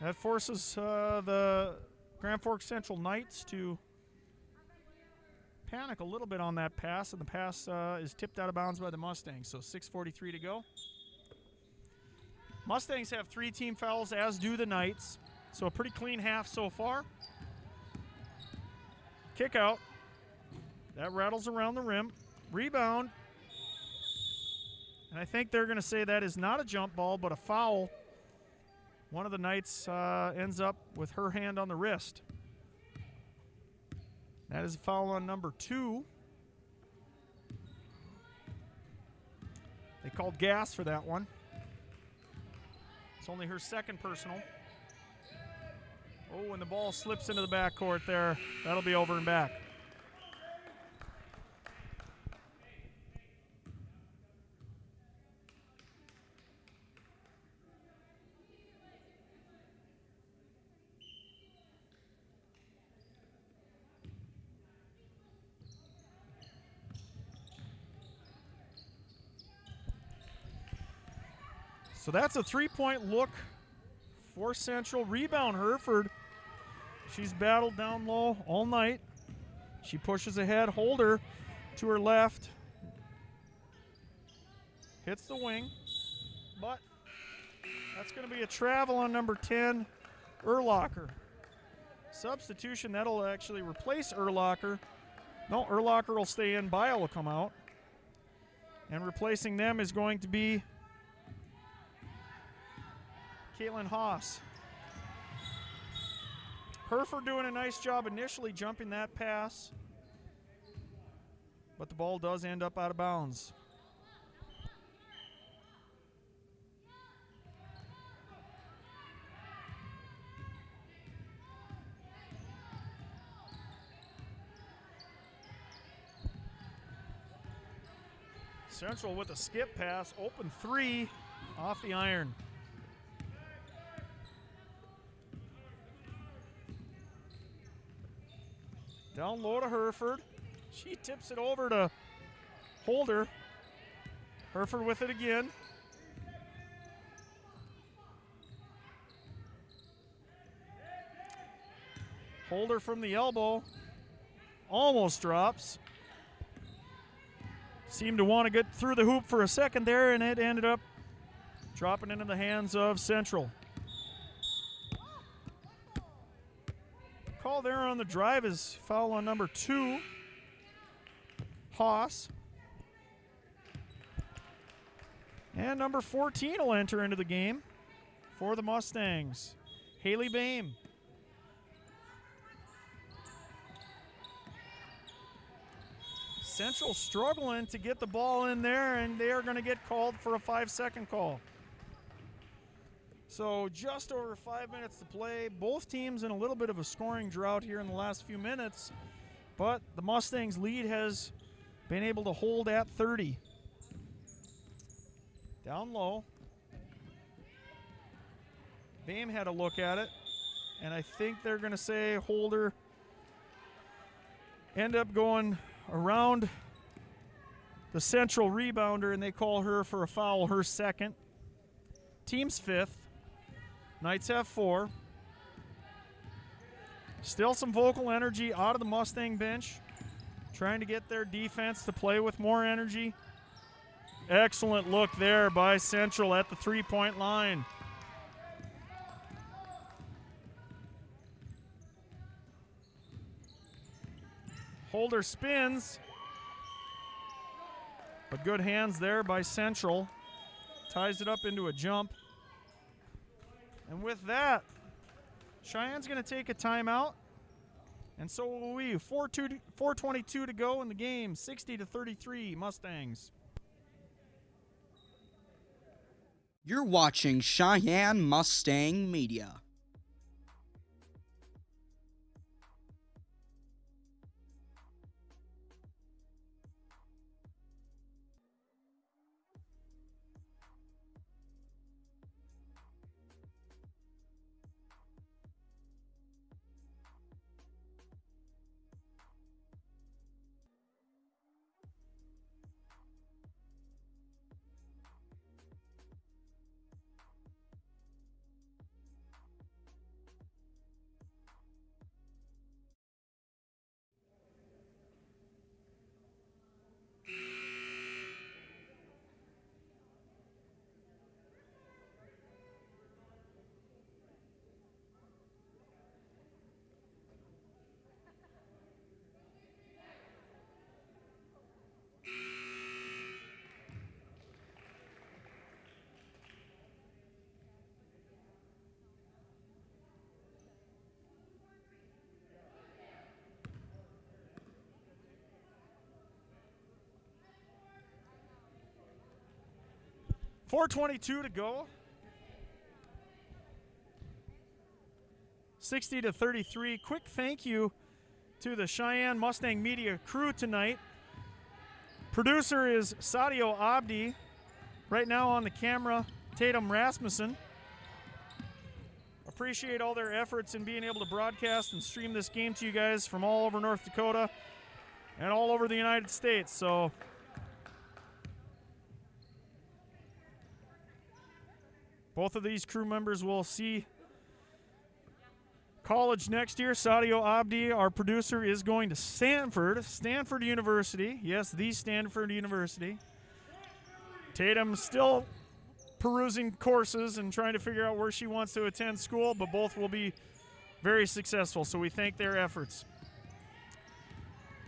That forces the Grand Forks Central Knights to panic a little bit on that pass, and the pass is tipped out of bounds by the Mustangs. So 6:43 to go. Mustangs have 3 team fouls, as do the Knights. So a pretty clean half so far. Kick out. That rattles around the rim. Rebound. And I think they're going to say that is not a jump ball, but a foul. One of the Knights ends up with her hand on the wrist. That is a foul on number 2. They called gas for that one. It's only her second personal. Oh, and the ball slips into the backcourt there. That'll be over and back. So that's a 3-point look for Central. Rebound Hereford. She's battled down low all night. She pushes ahead. Holder to her left. Hits the wing. But That's going to be a travel on number 10, Urlacher. Substitution, that'll actually replace Urlacher. No, Urlacher will stay in, Bio will come out. And replacing them is going to be Caitlin Haas. Herford doing a nice job initially jumping that pass, but the ball does end up out of bounds. Central with a skip pass, open three off the iron. Down low to Herford. She tips it over to Holder. Herford with it again. Holder from the elbow. Almost drops. Seemed to want to get through the hoop for a second there, and it ended up dropping into the hands of Central. Call there on the drive is foul on number 2, Haas. And number 14 will enter into the game for the Mustangs, Haley Boehm. Central struggling to get the ball in there, and they are going to get called for a 5-second call. So just over 5 minutes to play. Both teams in a little bit of a scoring drought here in the last few minutes, but the Mustangs' lead has been able to hold at 30. Down low. Boehm had a look at it, and I think they're going to say Holder end up going around the Central rebounder, and they call her for a foul, her second. Team's 5th. Knights have 4. Still some vocal energy out of the Mustang bench, trying to get their defense to play with more energy. Excellent look there by Central at the 3-point line. Holder spins, but good hands there by Central. Ties it up into a jump. And with that, Cheyenne's going to take a timeout, and so will we. 4:22 to go in the game, 60-33 Mustangs. You're watching Cheyenne Mustang Media. .422 to go. 60-33. Quick thank you to the Cheyenne Mustang Media crew tonight. Producer is Sadio Abdi. Right now on the camera, Tatum Rasmussen. Appreciate all their efforts in being able to broadcast and stream this game to you guys from all over North Dakota and all over the United States. So both of these crew members will see college next year. Sadio Abdi, our producer, is going to Stanford University. Yes, the Stanford University. Tatum still perusing courses and trying to figure out where she wants to attend school, but both will be very successful, so we thank their efforts.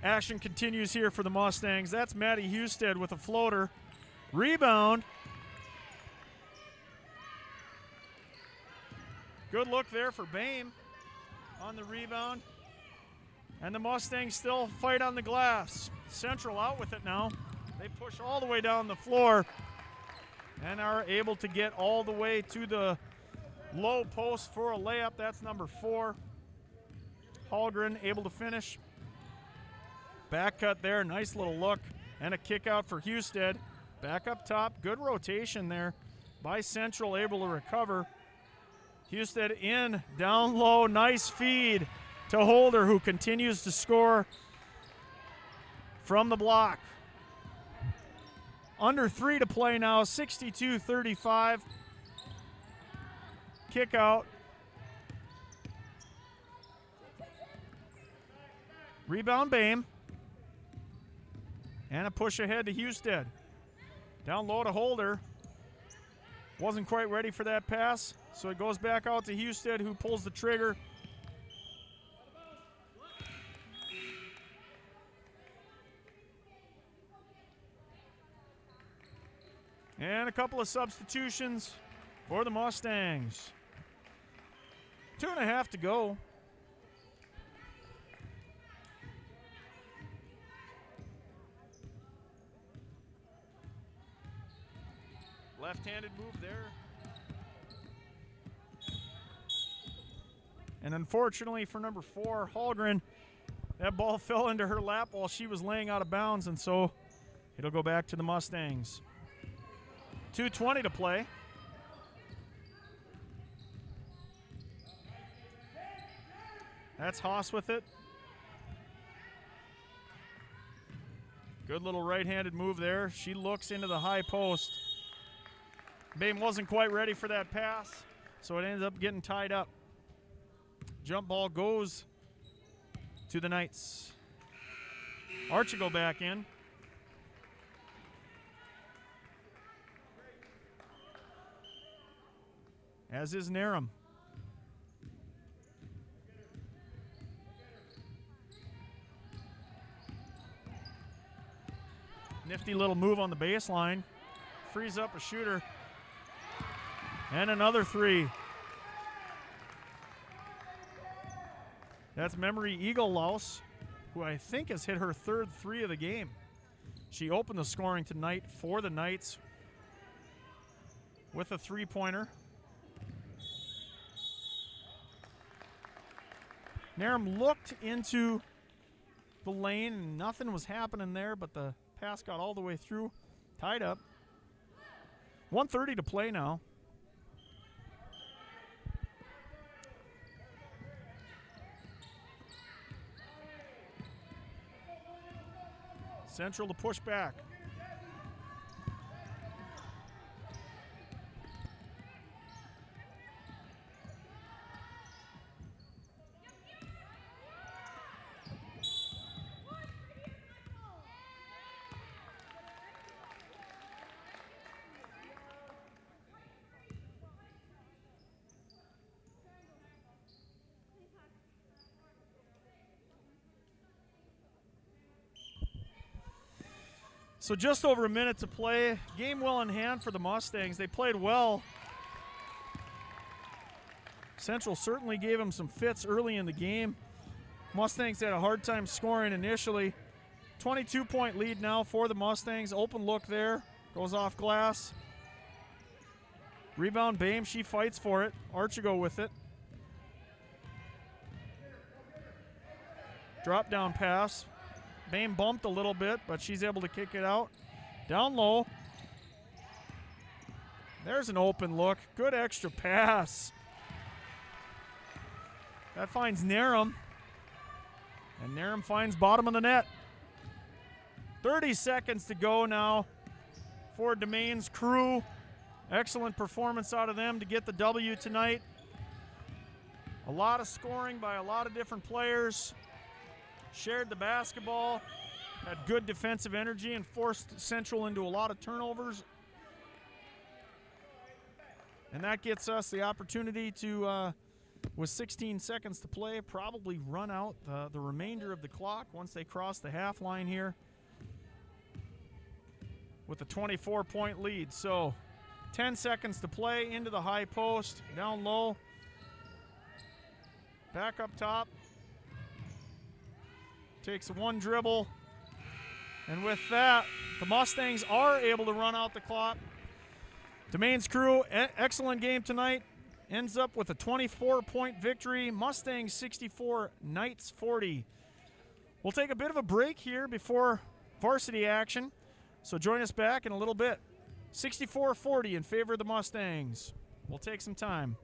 Action continues here for the Mustangs. That's Maddie Husted with a floater. Rebound. Good look there for Bame on the rebound. And the Mustangs still fight on the glass. Central out with it now. They push all the way down the floor and are able to get all the way to the low post for a layup. That's number 4. Hallgren able to finish. Back cut there, nice little look. And a kick out for Husted. Back up top, good rotation there by Central, able to recover. Husted in, down low, nice feed to Holder, who continues to score from the block. Under 3 to play now, 62-35. Kick out. Rebound Bame. And a push ahead to Husted. Down low to Holder. Wasn't quite ready for that pass, so it goes back out to Husted, who pulls the trigger. And a couple of substitutions for the Mustangs. 2.5 to go. Left-handed move there. And unfortunately for number 4, Hallgren, that ball fell into her lap while she was laying out of bounds, and so it'll go back to the Mustangs. 2:20 to play. That's Haas with it. Good little right-handed move there. She looks into the high post. Bame wasn't quite ready for that pass, so it ends up getting tied up. Jump ball goes to the Knights. Archie go back in. As is Narum. Nifty little move on the baseline. Frees up a shooter. And another 3. That's Memory Eagle Louse, who I think has hit her 3rd 3 of the game. She opened the scoring tonight for the Knights with a 3-pointer. Narum looked into the lane and nothing was happening there, but the pass got all the way through. Tied up. 1:30 to play now. Central to push back. So just over a minute to play. Game well in hand for the Mustangs. They played well. Central certainly gave them some fits early in the game. Mustangs had a hard time scoring initially. 22-point lead now for the Mustangs. Open look there. Goes off glass. Rebound Bame. She fights for it. Archigo with it. Drop down pass. Bame bumped a little bit, but she's able to kick it out. Down low. There's an open look. Good extra pass. That finds Narum. And Narum finds bottom of the net. 30 seconds to go now for Domain's crew. Excellent performance out of them to get the W tonight. A lot of scoring by a lot of different players. Shared the basketball, had good defensive energy, and forced Central into a lot of turnovers. And that gets us the opportunity to, with 16 seconds to play, probably run out the remainder of the clock once they cross the half line here with a 24-point lead. So 10 seconds to play, into the high post, down low, back up top. Takes one dribble. And with that, the Mustangs are able to run out the clock. Domain's crew, excellent game tonight. Ends up with a 24-point victory. Mustangs 64, Knights 40. We'll take a bit of a break here before varsity action, so join us back in a little bit. 64-40 in favor of the Mustangs. We'll take some time.